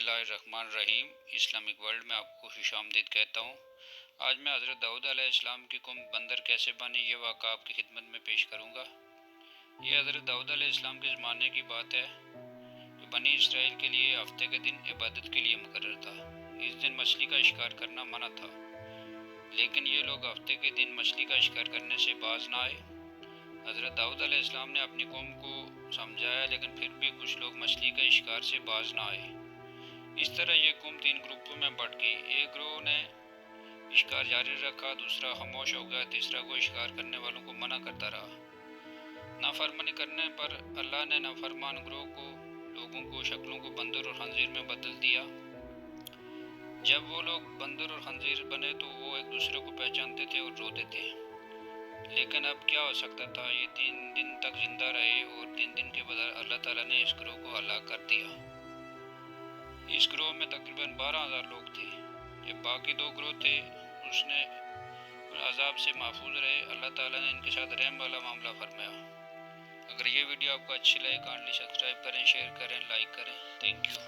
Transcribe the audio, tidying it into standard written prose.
बिस्मिल्लाहिर्रहमानिर्रहीम। Islamic world में आपको खुश आमदीद कहता हूँ। आज मैं हज़रत दाऊद अलैहिस्सलाम की कौम बंदर कैसे बनी ये वाक़ा आपकी खिदमत में पेश करूँगा। ये हज़रत दाऊद अलैहिस्सलाम के ज़माने की बात है कि बनी इसराइल के लिए हफ्ते के दिन इबादत के लिए मुकर्रर था। इस दिन मछली का शिकार करना मना था, लेकिन ये लोग हफ्ते के दिन मछली का शिकार करने से बाज ना आए। हज़रत दाऊद अलैहिस्सलाम ने अपनी कौम को समझाया, लेकिन फिर भी कुछ लोग मछली के शिकार से बाज ना आए। इस तरह ये कौम 3 ग्रुपों में बट गई। एक ग्रोह ने शिकार जारी रखा, दूसरा खामोश हो गया, तीसरा कोई शिकार करने वालों को मना करता रहा। नाफरमानी करने पर अल्लाह ने नाफरमान ग्रोह को लोगों को शक्लों को बंदर और खंजीर में बदल दिया। जब वो लोग बंदर और खंजीर बने तो वो एक दूसरे को पहचानते थे और रोते थे। लेकिन अब क्या हो सकता था, ये 3 दिन तक जिंदा रहे और 3 दिन के बाद अल्लाह ताला ने इस ग्रोह को हलाक कर दिया। इस ग्रोह में तकरीबन 12,000 लोग थे। जब बाकी 2 ग्रोह थे उसने अजाब से महफूज रहे। अल्लाह ताला ने इनके साथ रहम वाला मामला फरमाया। अगर ये वीडियो आपको अच्छी लगे काइंडली सब्सक्राइब करें, शेयर करें, लाइक करें। Thank you.